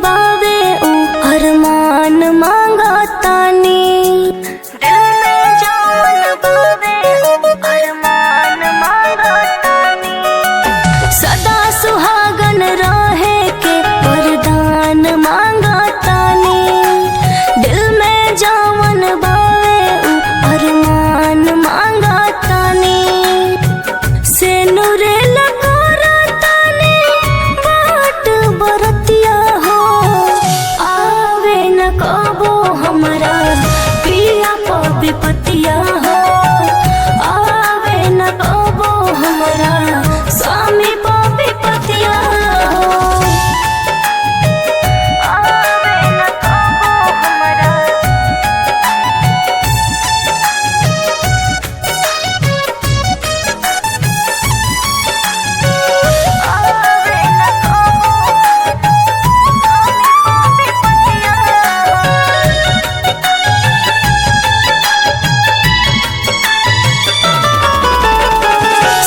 बावे ऊ अरमान मांगा तानी। दिल में जौन बावे ऊ अरमान मांगा तानी। सदा सुहागन रहे के वरदान मांगा तानी। दिल में जौन बावे ऊ अरमान मांगा तानी। से नूरे लकोरा तानी बाट बरतिया हो। आवे न कबो हमरा पिया प विपतिया हो। आवे न कबो हमरा स्वामी प विपतिया हो। आवे न कबो हमरा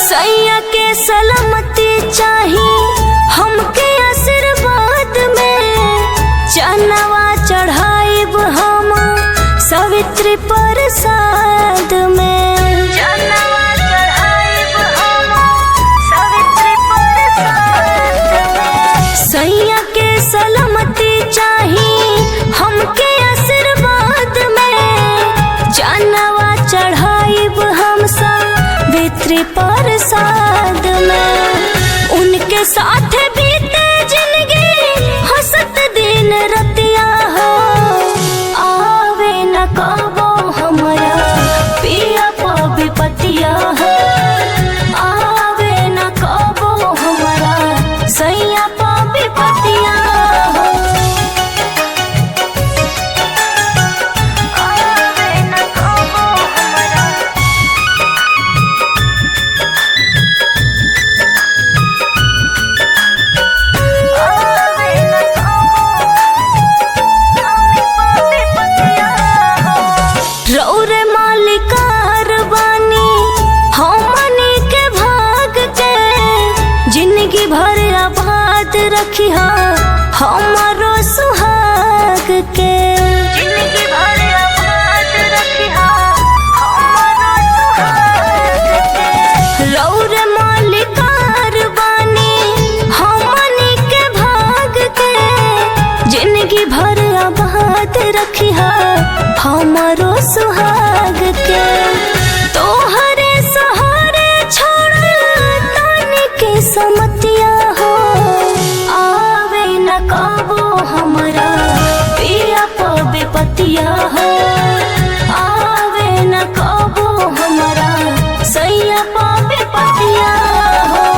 सैया के सलामती चाही हमके आशीर्वाद में। चनवा चढ़ाइब हम सवित्री प्रसाद में। चनवा चढ़ाइब हम सवित्री प्रसाद में। सैया के सलामती चाही हमके आशीर्वाद में। चनवा चढ़ाइब हम सवित्री प्रसाद में। उनके साथ बीते जिंदगी हंसत दिन रतिया हो। आवे न कबो हमरा पिया प विपतिया हो। आवे न कबो हमरा सैया प विपतिया हो। आवे न कबो हमरा रौरे मालिकार बानी हमनी के भाग के। जिंदगी भर आबाद रखिहा हमारो सुहाग के। जिंदगी भर आबाद रखिहा हमारो सुहाग के। रौरे मालिकार बानी हमनी के भाग के। जिंदगी भर आबाद रखिहा हमारो सुहाग के। तोहरे सहारे छोड़ तानी के समतिया हो। आवे न कबो हमरा पिया प विपतिया हो। आवे न कबो हमरा सैया प विपतिया हो।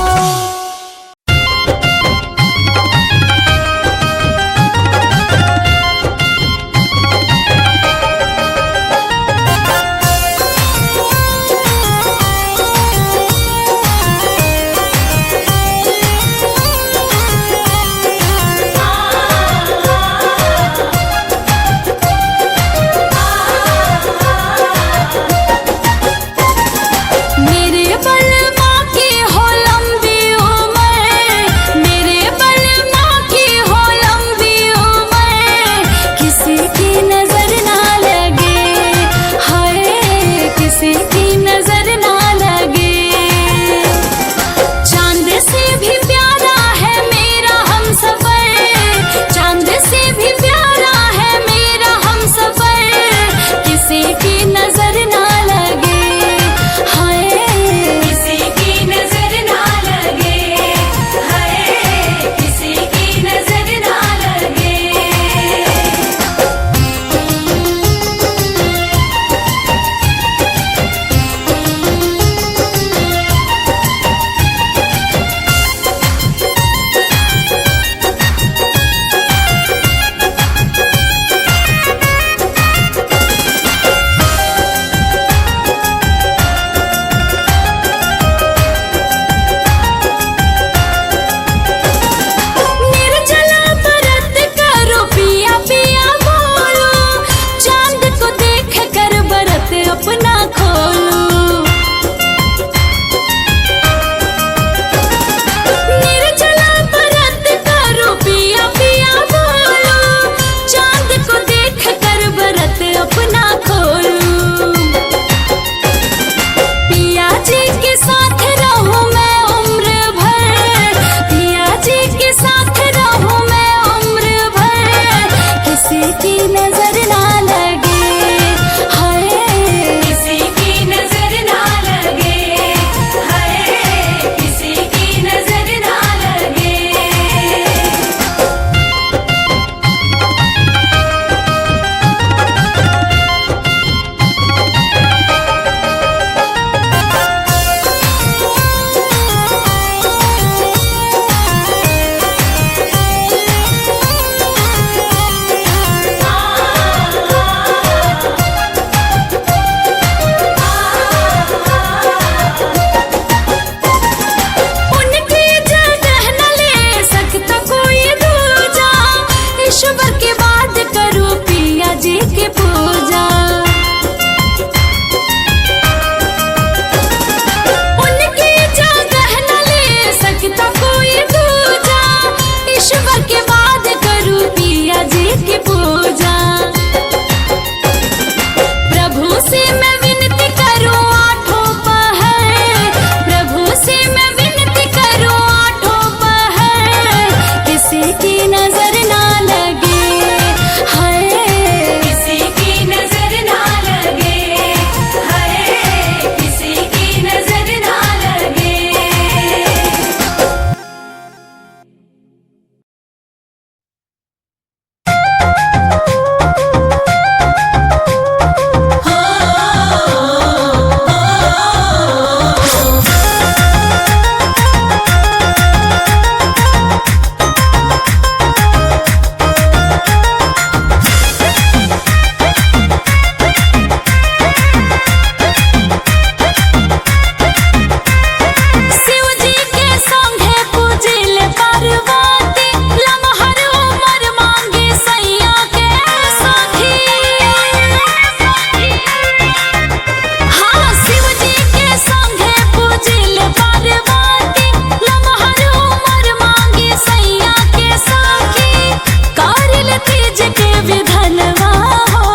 विधनवा हो।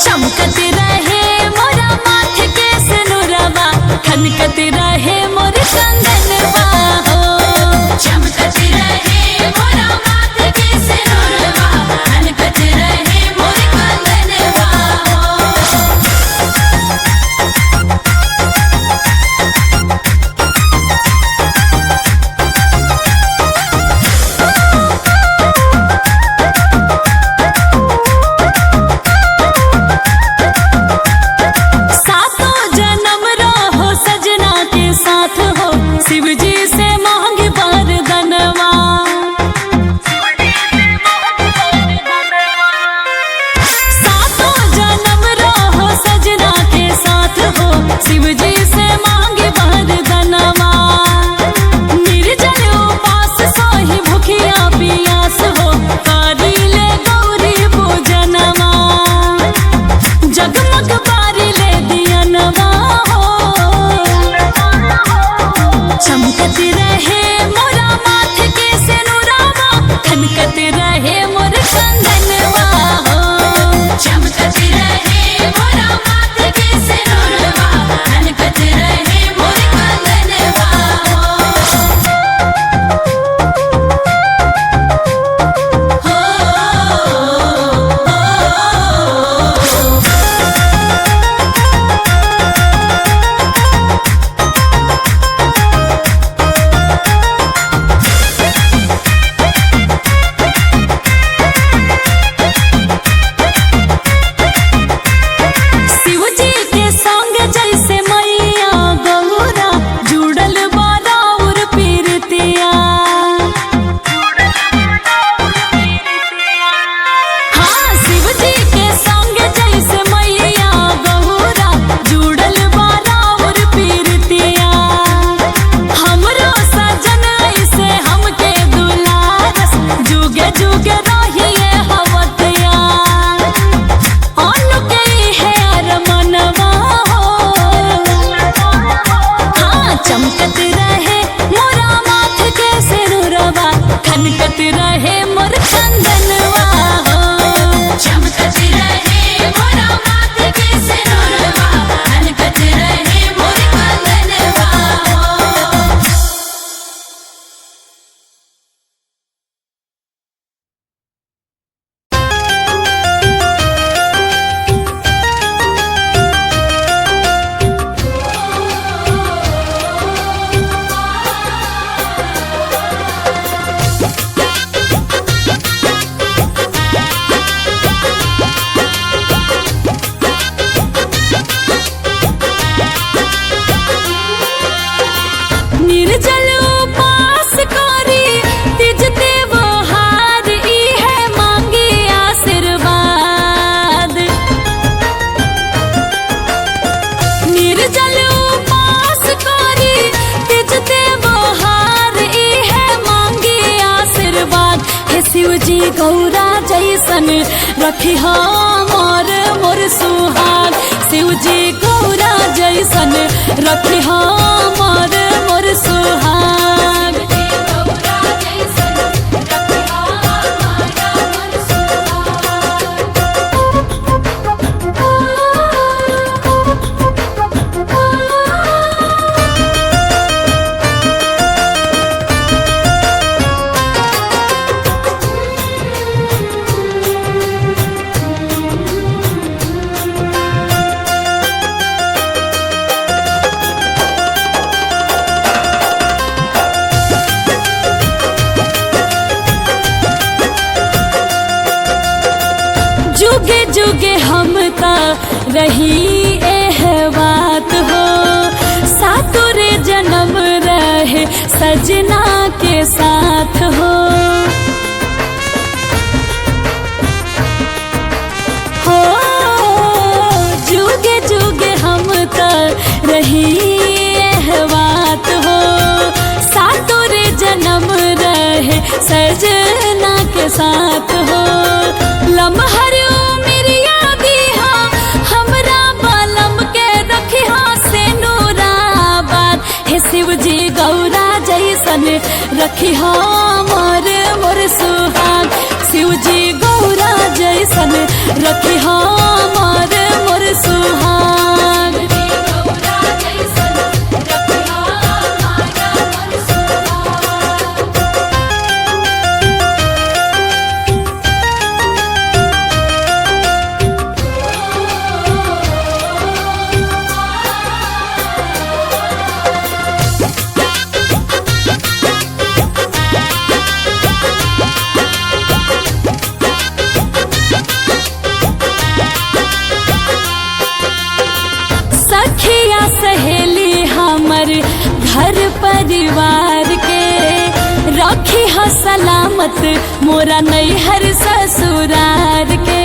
चमकत रहे मोरा माथ के सिनुरवा, खनकत रहे मोर कंगनवा हो। चमकत रहे मोरा माथ के सिनुरवा, खनकत रहे मोर कंगनवा हो। सातों जन्म रहो सजना के साथ हो, शिव जी से मांगे वरदानवा। सातों जन्म रहो सजना के साथ हो, शिव जी से मांगे वरदानवा। निर्जल उपास सोहि भूखिया पियास हो, करी ले गौरी पूजनवा। जगमग बारी ले दियनवा हो। चमकत रहे मोरा माथ के सिनुरवा, खनकत रहे मोर कंगनवा हो। चमकत रहे मोरा माथ के सिनुरवा, खनकत रहे मोर कंगनवा हो। शिव जी के संग जैसे मैया गौरा, जुड़ल बाराउर पीरतिया। हाँ, शिव जी के संग जैसे मैया गौरा, जुड़ल बाराउर पीरतिया। हमरो सजन ऐसे हमके दुलारस, जुगे जुगे रहिए हवतिया। अनुके है अरमनवा हो। हाँ, चमकत रहे मोरा माथ के सिनुरवा, खनकत रहे मोर कंगनवा हो। चमकत रहे मोरा माथ के सिनुरवा, खनकत रहे मोर कंगनवा हो। निर्जल उपास करी तिज त्योहार, इहे मांगी आशीर्वाद। निर्जल उपास करी तिज त्योहार, इहे मांगी आशीर्वाद। हे शिव जी गौरा जैसन रखी मोर मोर सुहाग। शिव जी गौरा जैसन रखी मोर मोर सुहाग। जुगे जुगे हम ता रही एह बात हो, सातुर जन्म रहे सजना के साथ हो। हो जुगे जुगे हम ता रही एह बात हो, सातुर जन्म रहे सजना के साथ हो। लम्हर मेरिया दीहा हमरा बालम के रखिया से नूराबाद। हे शिव जी गौरा जैसन रखिया मोर मोर सुहाग। हो सलामत मोरा नैहर ससुरार के।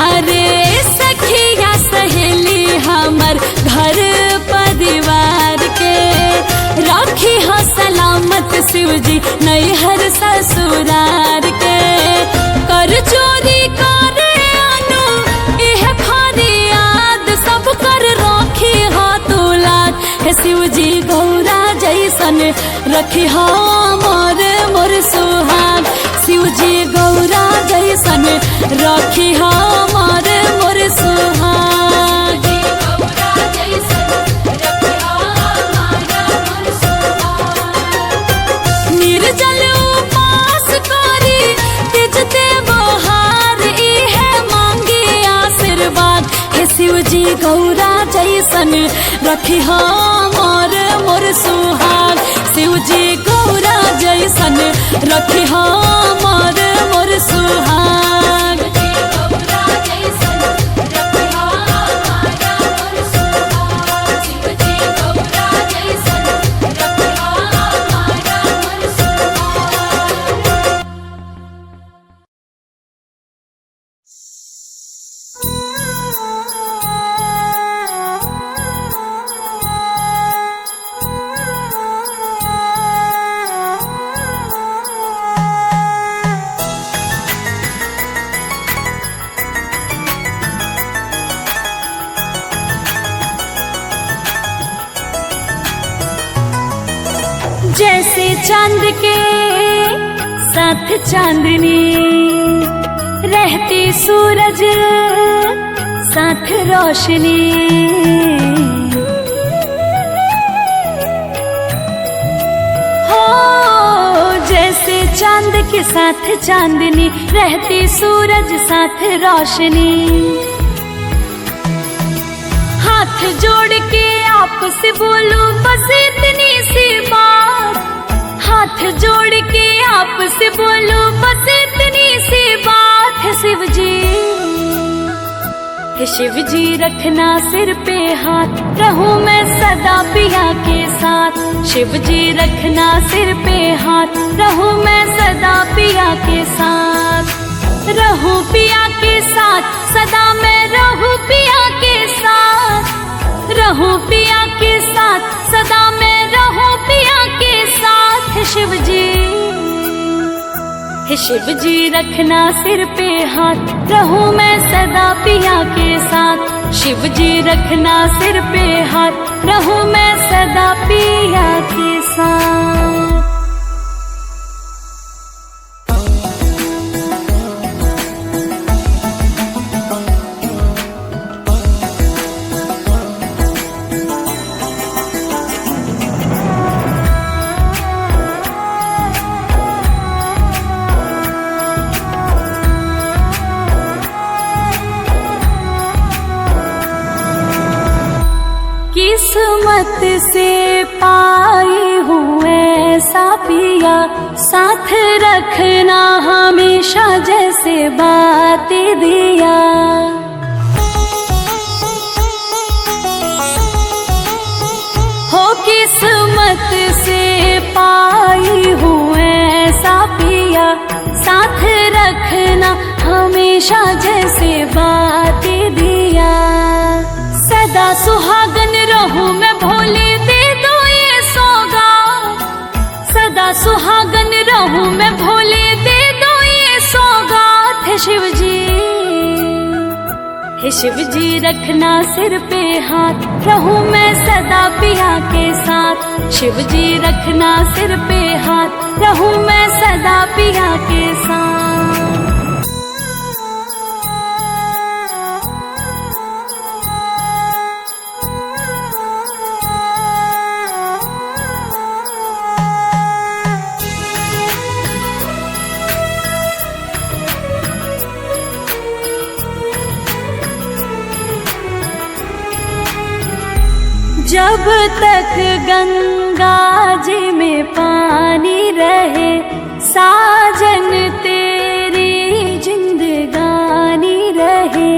अरे सखिया सहेली हमर घर परिवार के राखी हो सलामत शिवजी नैहर ससुरार के। कर चोरी करे अनु एह फरियाद सब कर राखी हो तुलाद। हे शिवजी गौरा जैसन रखी हो मोर सुहाग। शिवजी गौरा जैसन रखी हो मोर सुहाग। निर्जल उपास करी तिज देवहार इहे मांगी आशीर्वाद। हे शिवजी गौरा जैसन रखी हो मोर सुहाग। शिवजी गौरा जैसन रखी हो मोर सुहाग। जैसे चांद के साथ चांदनी रहती सूरज साथ रोशनी। हो जैसे चांद के साथ चांदनी रहती सूरज साथ रोशनी। हाथ जोड़ के आपसे बोलूं बस इतनी सी बात। हाथ जोड़ के आपसे बोलूं बस इतनी सी बात। है शिवजी, हे शिवजी रखना सिर पे हाथ रहूं मैं सदा पिया के साथ। शिवजी रखना सिर पे हाथ रहूं मैं सदा पिया के साथ। रहूं पिया के साथ सदा मैं रहूं पिया के साथ। रहूं पिया के साथ सदा मैं रहूं पिया के साथ। हे शिवजी, हे शिवजी रखना सिर पे हाथ रहूं मैं सदा पिया के साथ। शिवजी रखना सिर पे हाथ रहूं मैं सदा पिया के साथ। किस्मत से पाई हूँ ऐसा पिया साथ रखना हमेशा जैसे बातें दिया। हो किस्मत से पाई हूँ ऐसा पिया साथ रखना हमेशा जैसे बातें दिया। सदा सुहागन रहूं मैं भोले दे दो ये सौगात। सदा सुहागन रहूं मैं भोले दे दो ये सौगात। है शिवजी, हे शिवजी रखना सिर पे हाथ रहूं मैं सदा पिया के साथ। शिवजी रखना सिर पे हाथ रहूं मैं सदा पिया के साथ। जब तक गंगा जी में पानी रहे साजन तेरी जिंदगानी रहे।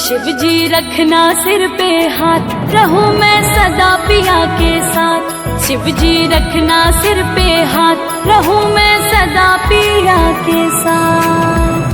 शिव जी रखना सिर पे हाथ, रहूं मैं सदा पिया के साथ। शिव जी रखना सिर पे हाथ, रहूं मैं सदा पिया के साथ।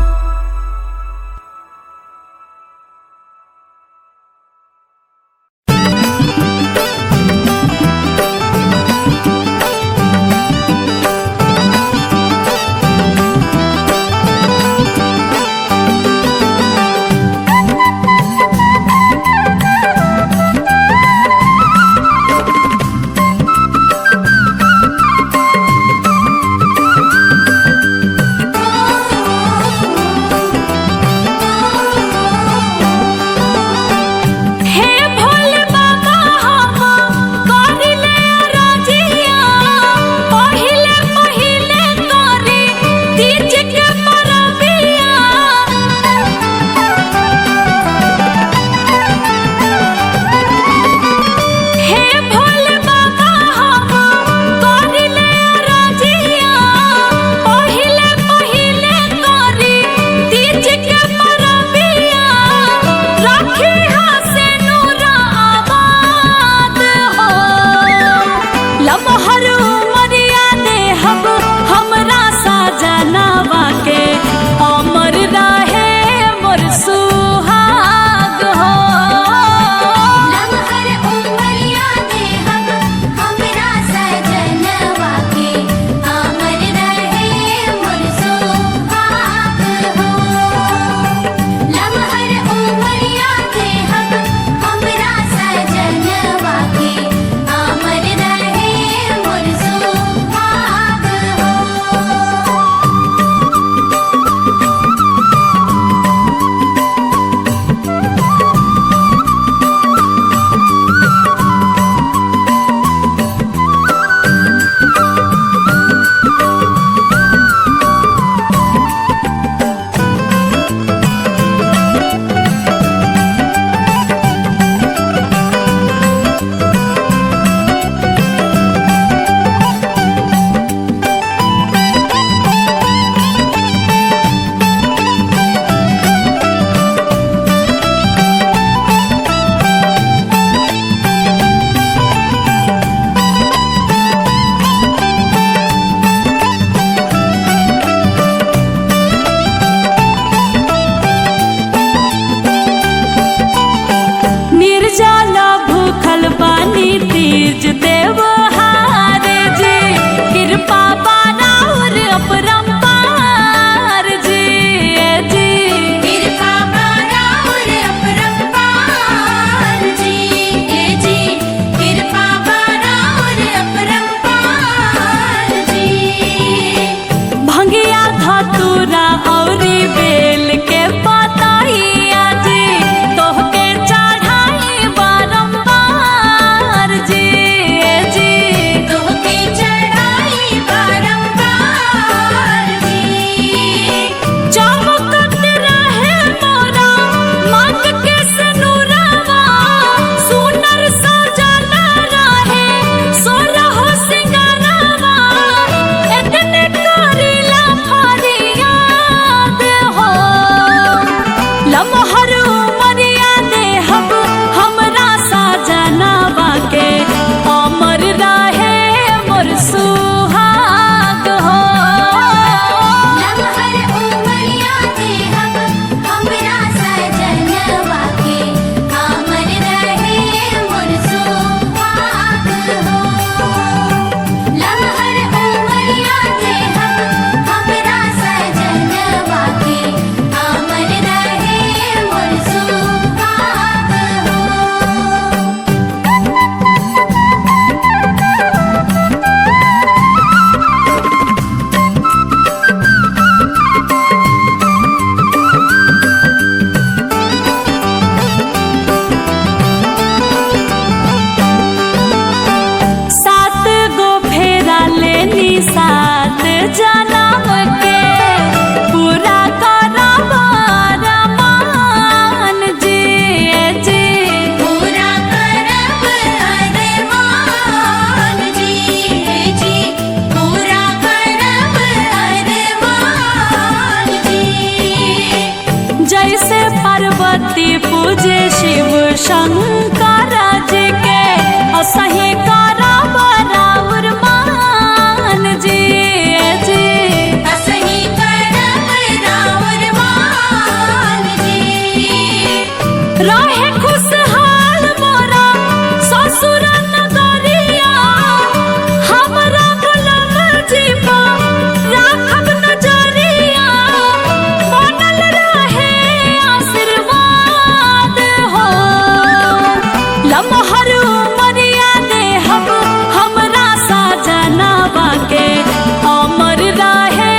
शंकर जी के असही करा बराबर मान जी जी असही करब राउर मान जी। रहे खुशहाल मोरा ससुर नगरिया हमरा गुलाम जी पा राखब नजरिया बनल रहे आशीर्वाद हो लमहर उमरिया देहब हमरा साजनवा के अमर रहे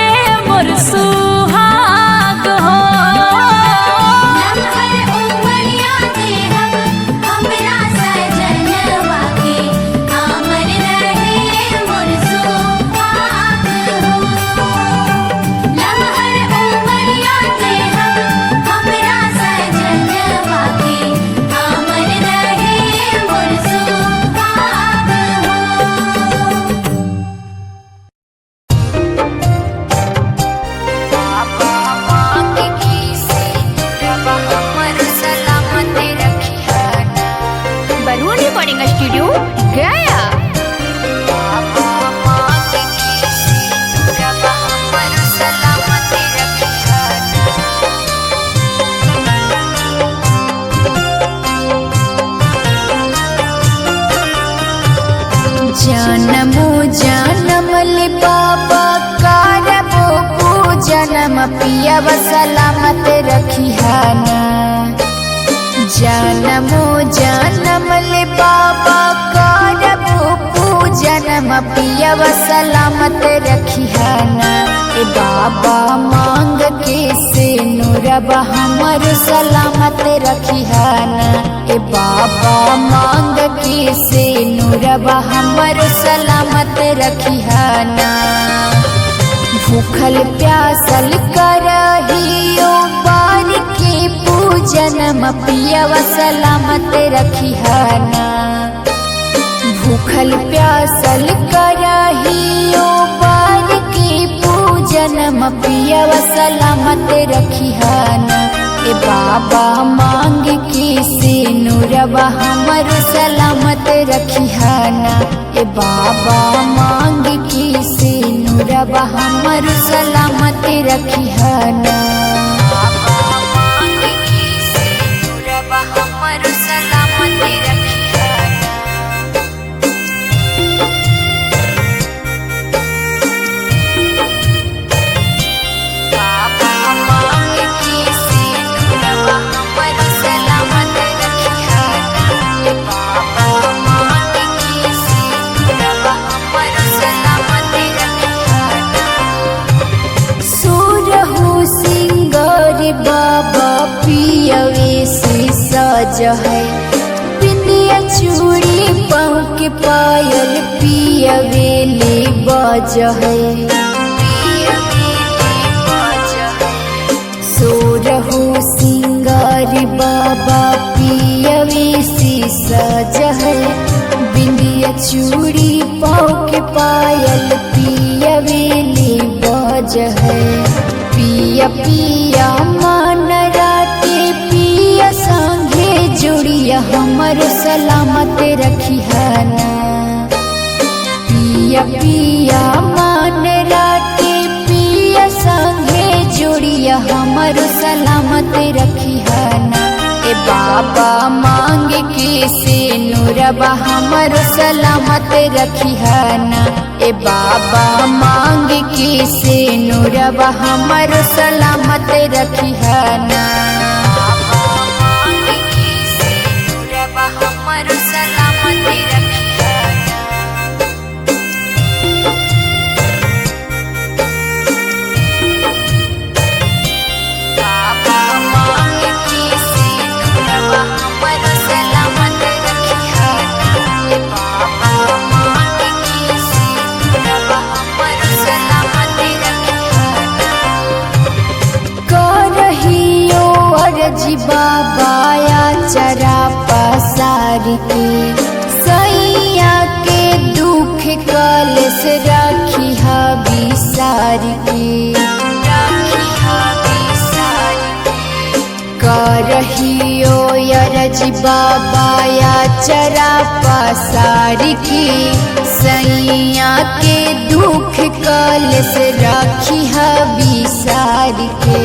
मोर सुहाग हो लम्हर उमरिया देहब हमरा सजनवा के अमर रहे मोर सुहाग हो। लम्हर उमरिया देहब हमरा सजनवा के अमर रहे मोर सुहाग हो। बरूनी पड़ेगा स्टूडियो गया। जनमो जनम ले बाबा करबो पूजनम पियब सलामत रखिहाना। जनमो जनम ले बाबा करबो पूजनम पियब सलामत रखिहाना। ए बाबा मांग के से नूरबा हमर सलामत रखिहाना। ए बाबा मांग के से नूरबा हमर सलामत रखिहाना। भूखल प्यासल करहियो पार के पूजनम पियब सलामत रखिहाना। भूखल प्यासल करहियो पार के पूजनम पियब सलामत रखिहाना। ए बाबा मांग के से नूरबा हमर सलामत रखिहाना। ए बाबा मांग के से नूरबा हमर सलामत रखिहाना। बाबा मांग के से नूरबा हमर सलामत रखिहाना। बाबा मांग के से नूरबा हमर सलामत रखिहाना। ए बाबा मांग के से नूरबा हमर सलामत रखिहाना। सुरहु सिंगार बाबा पियवे से सज है। बिंदिया चूड़ी पाँव के पायल पियवे ले बज है। सोरहु सिंगार बाबा पियवे से सज है। बिंदिया चूड़ी पाँव के पायल पियवे ले बज है। पिया पिया मन राते पिया संगे जुड़िया हमर सलामत रखिहाना। पिया पिया मन राते पिया संगे जुड़िया हमर सलामत रखिहाना। ए बाबा मांग के से नूरबा हमर सलामत रखिहाना। ए बाबा मांग के से नूरबा हमर सलामत रखिहाना। बाबा मांग के से नूरबा हमर सलामत रखिहाना। बाबा मांग के से नूरबा हमर सलामत रखिहाना। ए बाबा मांग के से नूरबा हमर सलामत रखिहाना। करहियो के सैया के दुख कलश राखी विसार के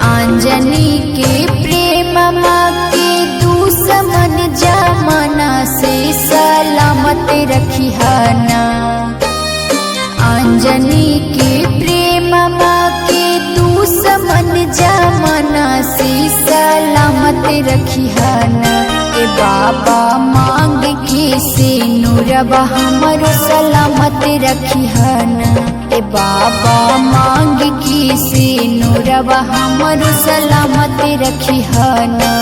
अंजनी के प्रेम के दुश्मन जमाना से सलामत रखी ना अंजनी के प्रेम के दुश्मन जमाना से सलामत रखी ना ए बाबा मांग के से नूरबा हमरो सलामत रखी ना ए बाबा मांग के से नूरबा हमरो सलामत रखी ना।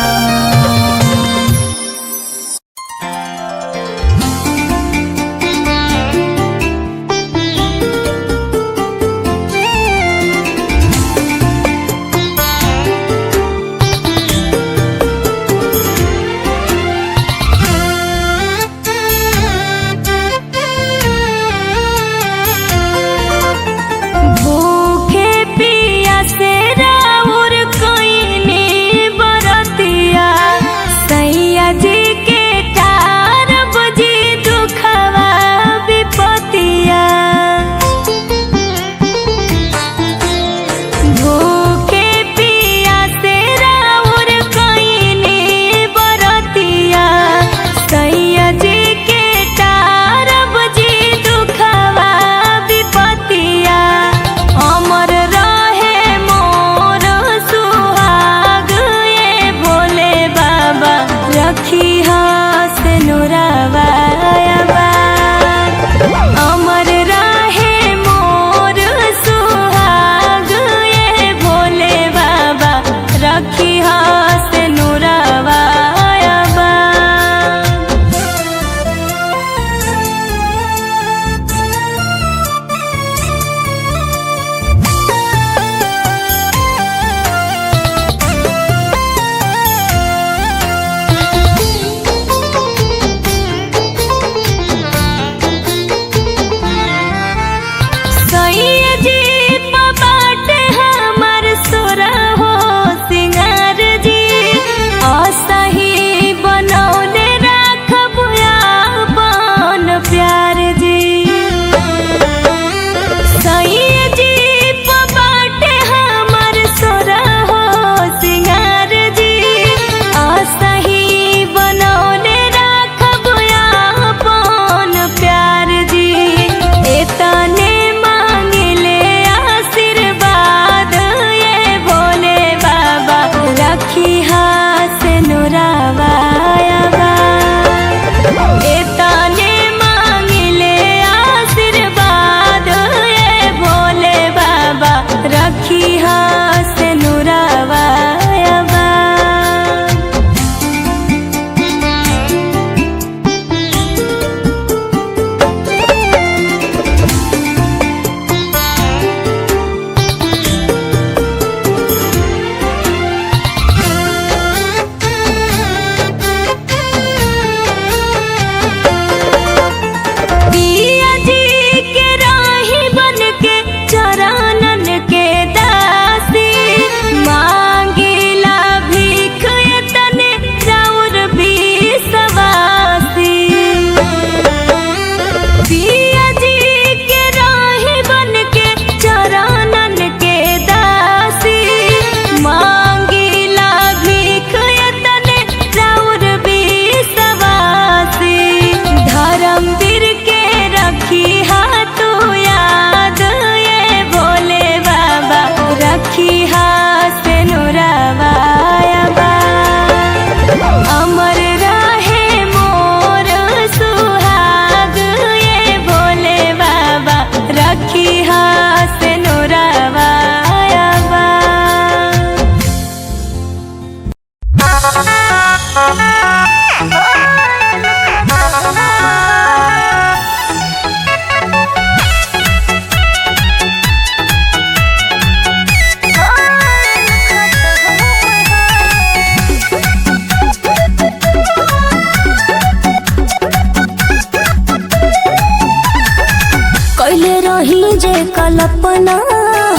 कल्पना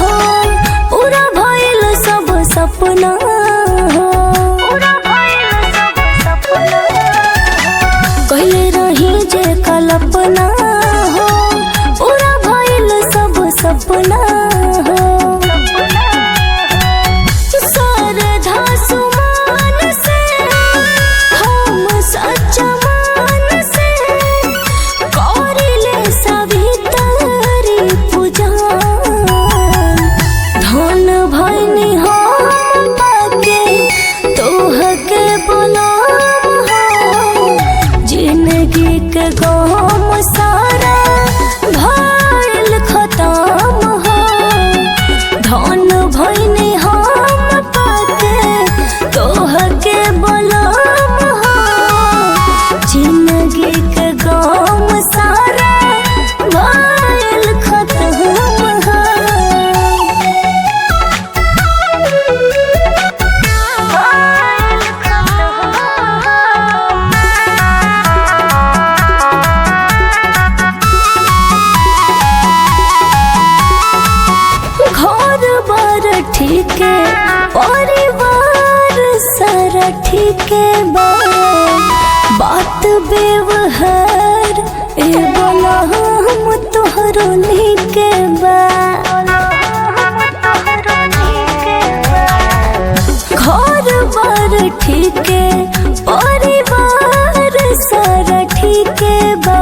हो पूरा भइल सब सपना हो कहले रही जे कल अपना हो, पूरा भइल सब सपना हो। सरधा सुमान से हम सच्चा मान से करिले सवितरी पूजा। धन भइनी हम पाके तोहके बोलाम हो, जिंदगी के गम सारा भइल खत्म हो। धन भइनी हम पाके तोहके बोलाम हो, जिंदगी के गम सारा भइल खत्म हो। घर बार ठीके, परिवार सारा ठीके बा, बात व्यवहार ए बोला हम तोहरो नीके बा। घर बार ठीके, परिवार सारा ठीके बा,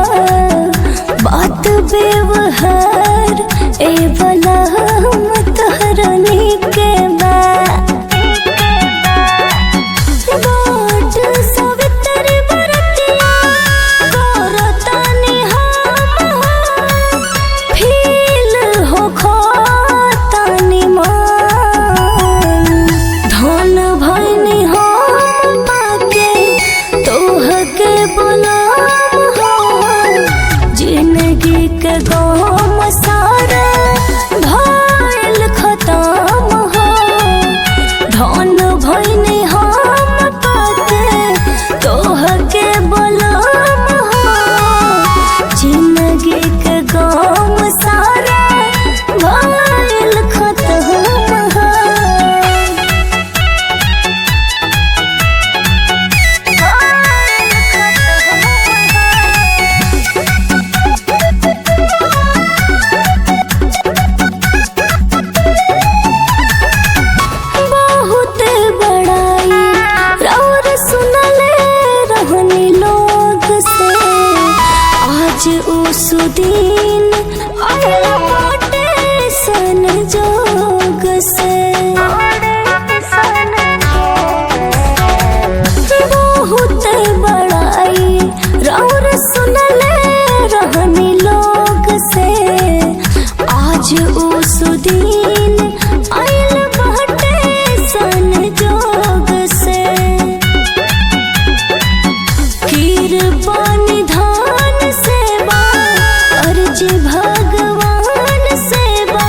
बात व्यवहार ए बोला हम तोहरो नीके बा। बाट सवितरी बरतिया करतानी हम, फील हो खोतानी मान। धन भइनी हम पाके तोहके बोलाम हो, जिंदगी के गम सारा भइल खत्म हो। धन भइनी हम पाके तोहके बोलाम हो, जिंदगी के गम सारा भइल खत्म हो। बहुत बड़ाई और सुनले रहनी लोग से, आज उस दिन आयल बाटे संजोग से। बहुत बड़ाई और सुनले रहनी लोग से, आज उस दिन आयल बाटे संजोग से। कृपानी धान सेवा अर्जी भगवान सेवा,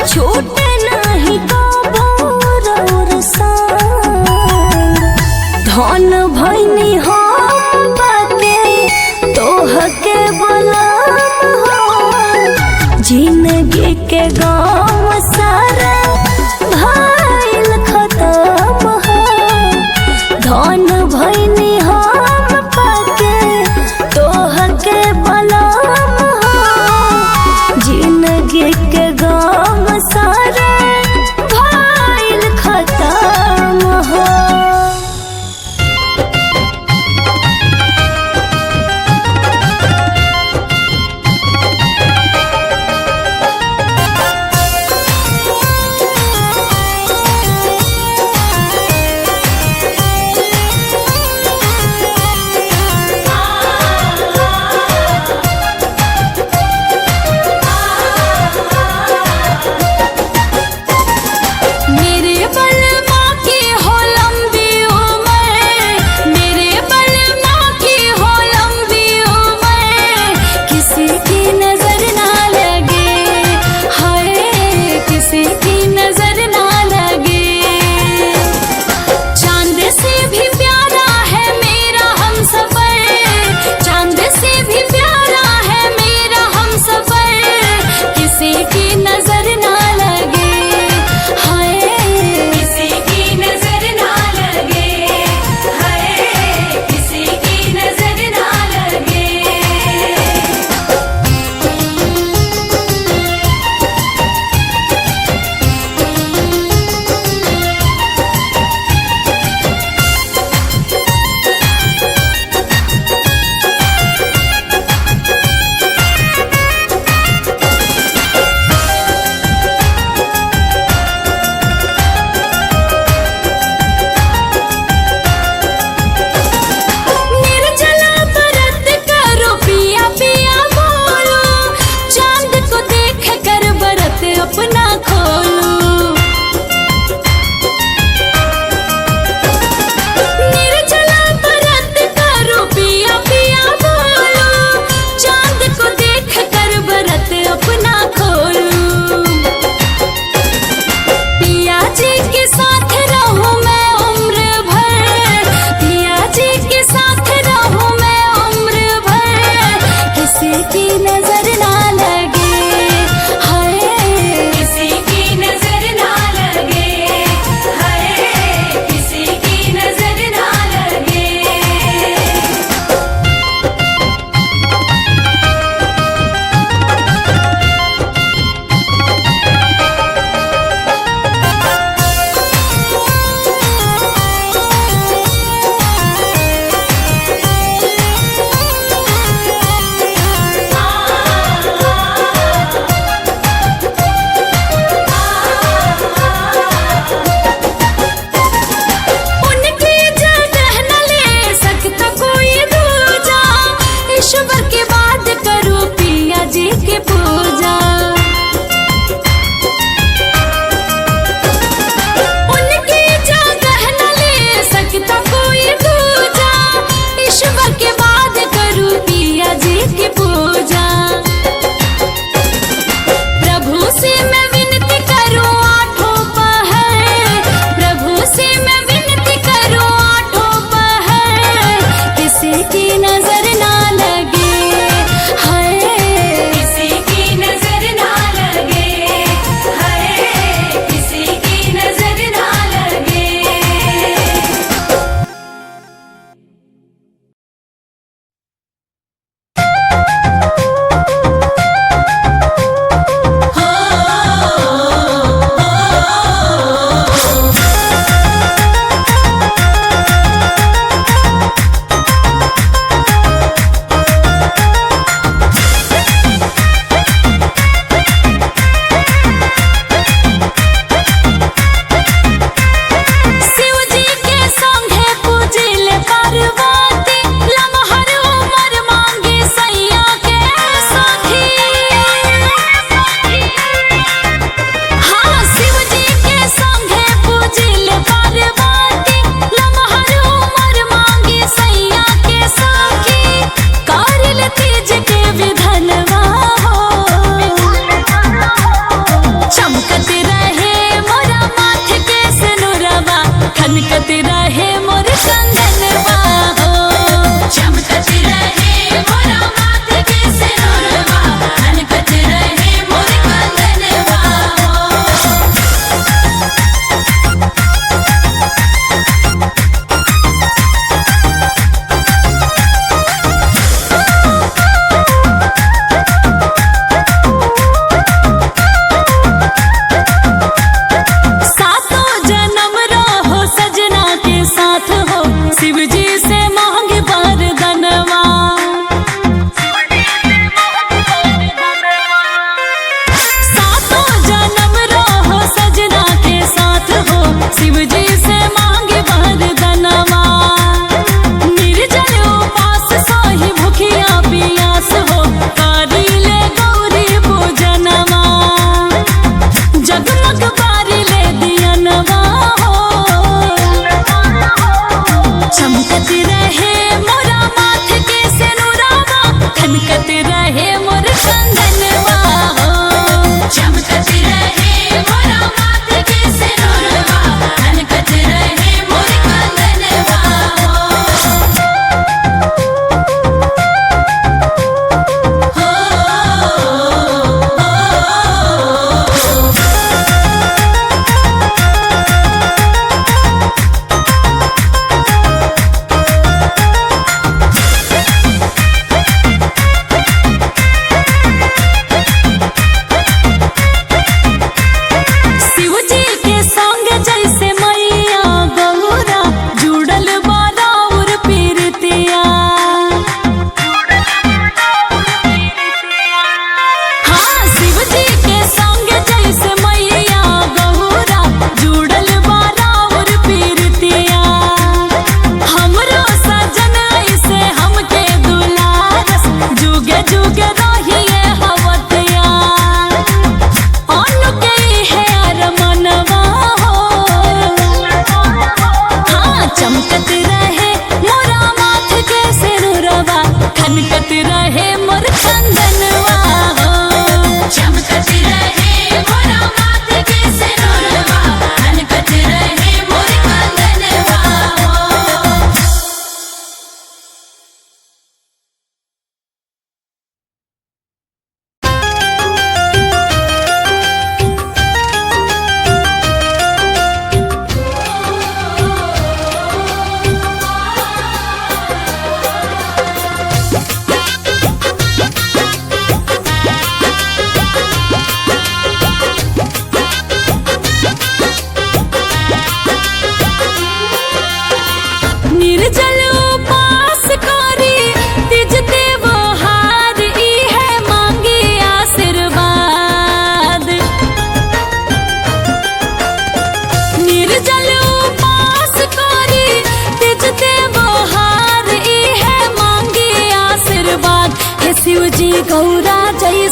छूटे नहीं कबो रौर सांग। धन भइनी हम पाके तोहके बोलाम हो, जिंदगी के गम सारा भइल खत्म हो। धन भइनी हम पाके तोहके बोलाम हो, जिंदगी के गम सारा भइल खत्म हो।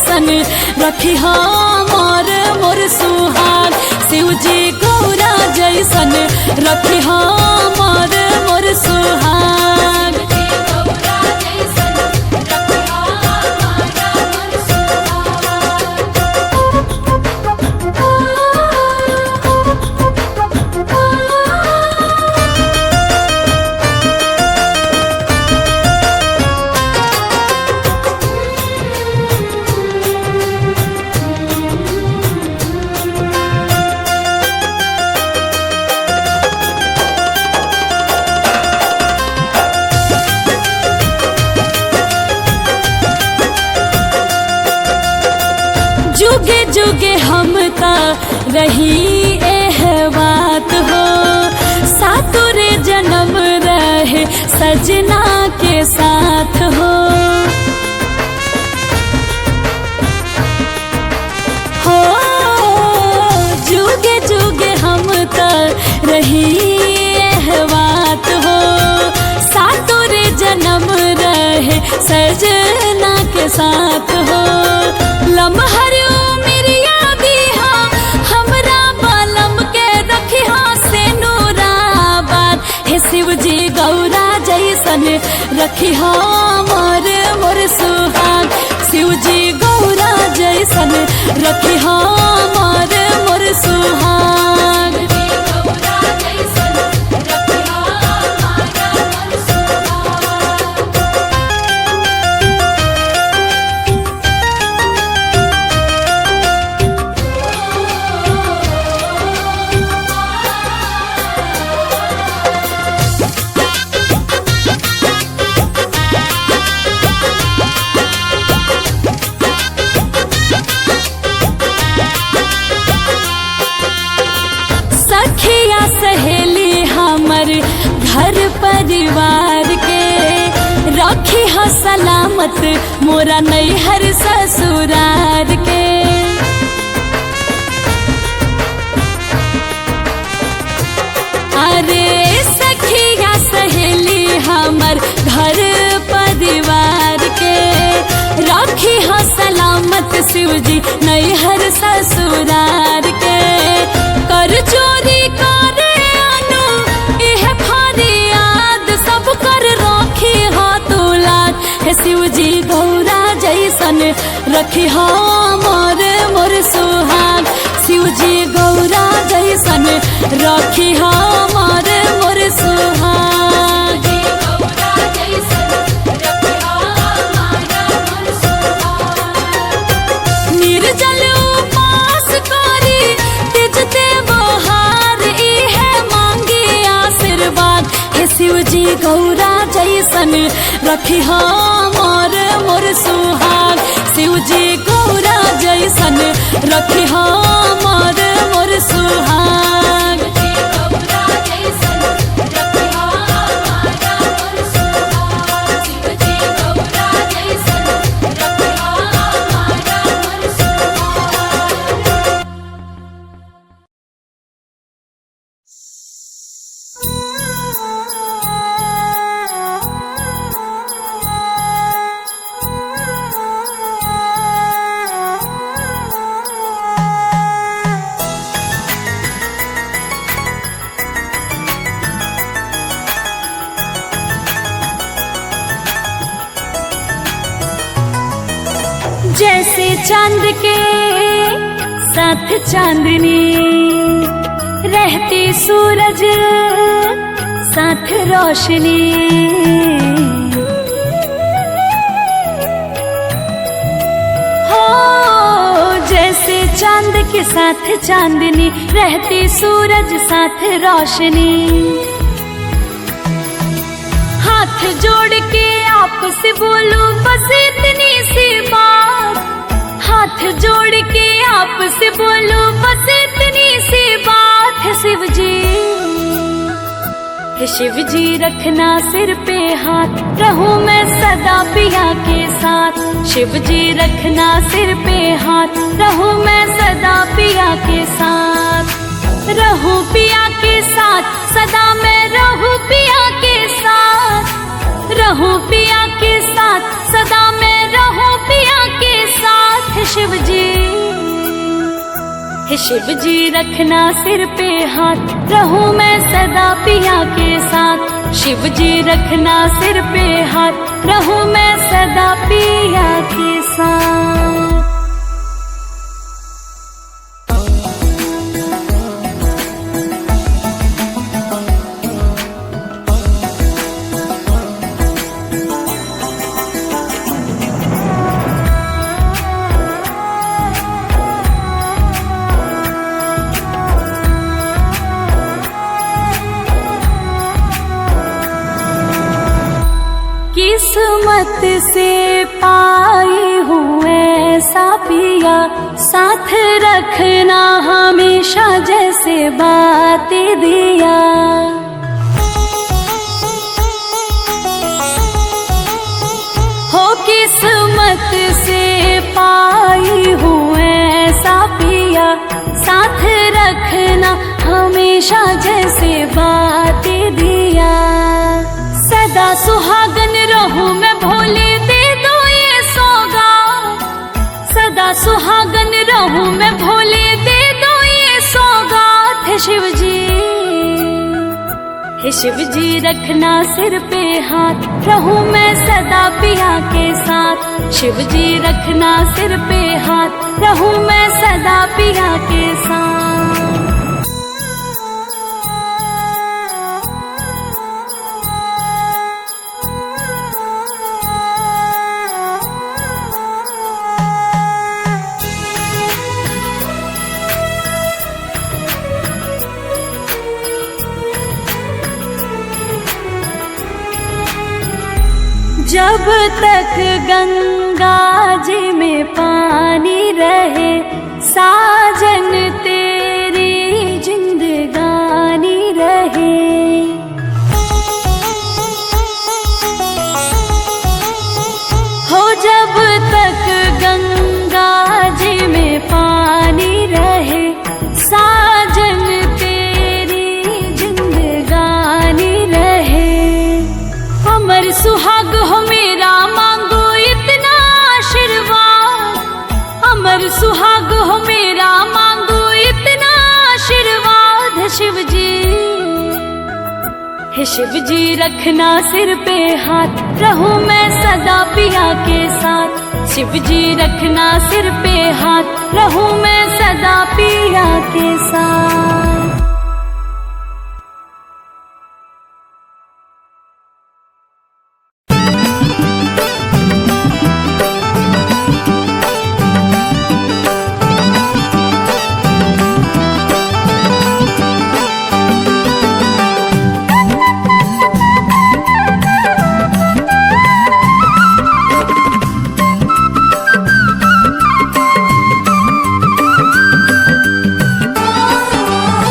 जैसन रखी मोर मोर सुहाग। शिव जी गौरा जैसन रखी मोर मोर सुहाग। जुगे जुगे हम ता रही एह बात हो, सातुर जन्म रहे सजना के साथ हो। जुगे जुगे हम ता रही एह बात हो, सातुर जन्म रहे सजना के साथ हो। लम्हर शिव जी गौरा जैसन रखी मोर मोर सुहाग। शिव जी गौरा जैसन रखी मोर मोर सुहाग। सखिया सहेली हमर घर परिवार के रखी हो सलामत मोरा नैहर ससुरार के। अरे सखिया सहेली हमर घर परिवार के रखी हो सलामत शिव जी नैहर ससुरार के। कर चोरी करे अनु इह फरियाद सब कर रखी हो तुलाद। हे शिव जी गौरा जैसन रखी मोर मोर सुहाग। शिव जी गौरा जैसन रखी मोर मोर सुहाग। निर्जल उपास करी तिजते बहार इहे मांगी आशीर्वाद। हे शिव जी गौरा जैसन रखी मोर मोर सुहाग। शिव जी गौरा जैसन रखी मोर मोर सुहाग। जैसे चांद के साथ चांदनी रहती सूरज साथ रोशनी। हो जैसे चांद के साथ चांदनी रहती सूरज साथ रोशनी। हाथ जोड़ के आपसे बोलूं बस इतनी सी बात। हाथ जोड़ के आपसे बोलूं बस इतनी सी बात। है शिव जी, है शिव जी रखना सिर पे हाथ, रहूं मैं सदा पिया के साथ। शिव जी रखना सिर पे हाथ, रहूं मैं सदा पिया के साथ। रहूं पिया के साथ सदा मैं रहूं पिया के साथ। रहूं पिया के साथ सदा मैं रहूं पिया के साथ। हे शिव जी रखना सिर पे हाथ, रहूं मैं सदा पिया के साथ। शिव जी रखना सिर पे हाथ, रहूं मैं सदा पिया के साथ। किस्मत से पाई हूँ ऐसा पिया, साथ रखना हमेशा जैसे बातें दिया। हो किस्मत से पाई हूँ ऐसा पिया, साथ रखना हमेशा जैसे बातें दिया। सदा सुहागन रहूं मैं भोले, दे दो ये सौगात। सदा सुहागन रहूं मैं भोले, दे दो ये सौगात। है शिव जी, हे शिव जी रखना सिर पे हाथ, रहूं मैं सदा पिया के साथ। शिव जी रखना सिर पे हाथ, रहूं मैं सदा पिया के साथ। जब तक गंगा जी में पानी रहे, साजन तेरी जिंदगानी रहे। हो जब तक गंगा जी में पानी रहे, साजन तेरी जिंदगानी रहे। अमर सुहाग हो मेरा, मांगो इतना आशीर्वाद। अमर सुहाग हो मेरा, मांगो इतना आशीर्वाद। है शिव जी, हे शिव जी रखना सिर पे हाथ, रहूं मैं सदा पिया के साथ। शिव जी रखना सिर पे हाथ, रहूं मैं सदा पिया के साथ। ओ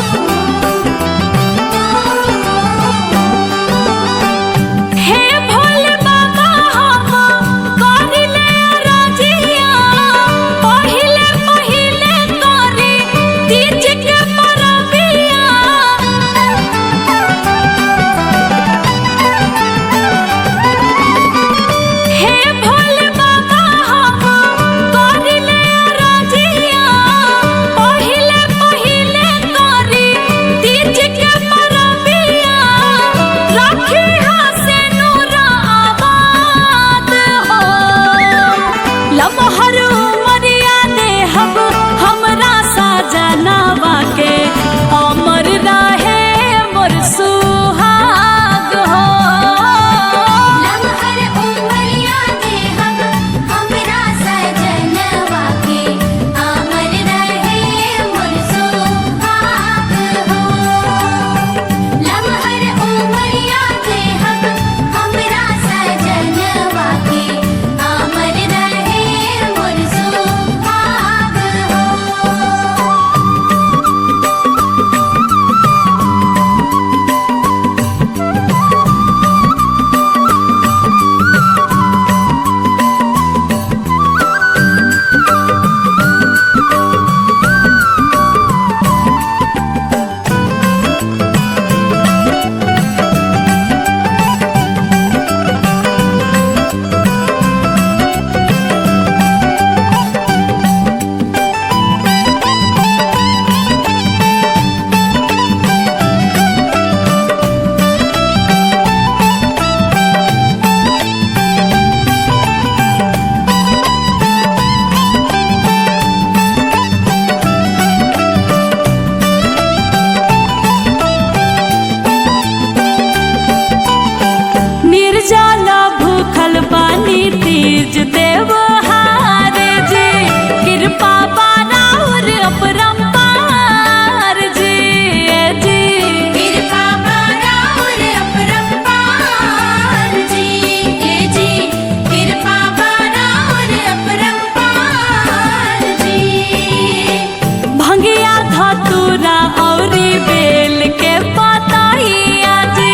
धतूरा औरी बेल के पतैया जी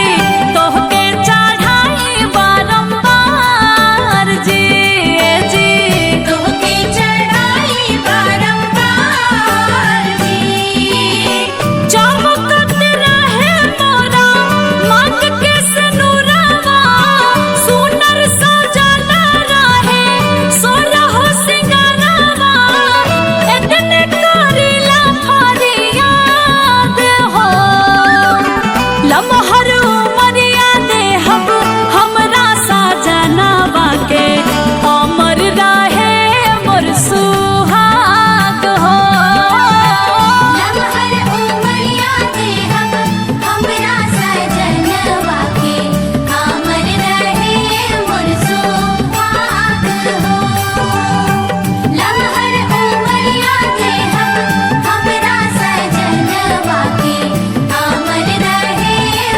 तोहके चढ़ाई बारंबार जी जी तोहके चढ़ाई बारंबार जी। चमकत रहे मोरा मांग के सनुरवा सुनर सजल रहे सोरह सिंगारवा एतने करिला फरियाद हो लमहर उमरिया देहब हमरा सजनवा के अमर रहे मोर सुहाग हो लमहर उमरिया देहब हमरा सजनवा के अमर रहे मोर सुहाग हो। लमहर उमरिया देहब हमरा सजनवा के अमर रहे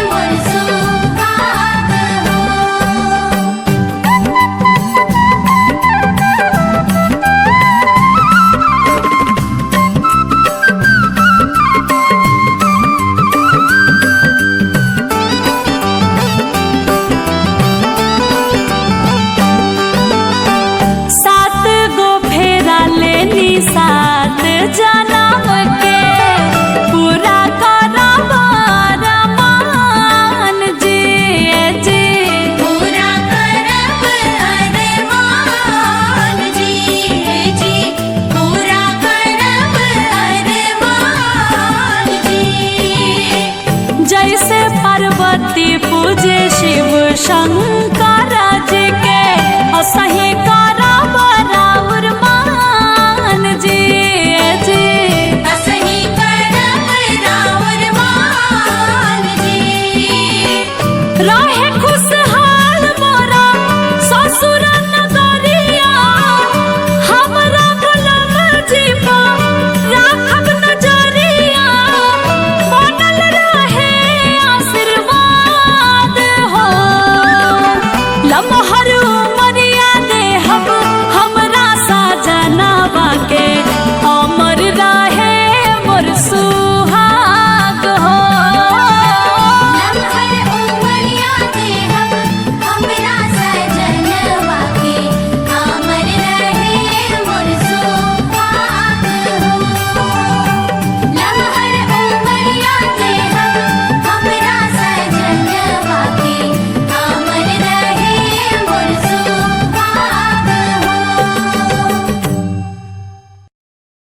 मोर सुहाग हो। सात गो फेरा लेनी सात जनम के पूरा करब अरमान जी जी पूरा करब अरमान जी जी पूरा करब अरमान जी। जैसे पार्वती पूजे शिव शंकर जी के असही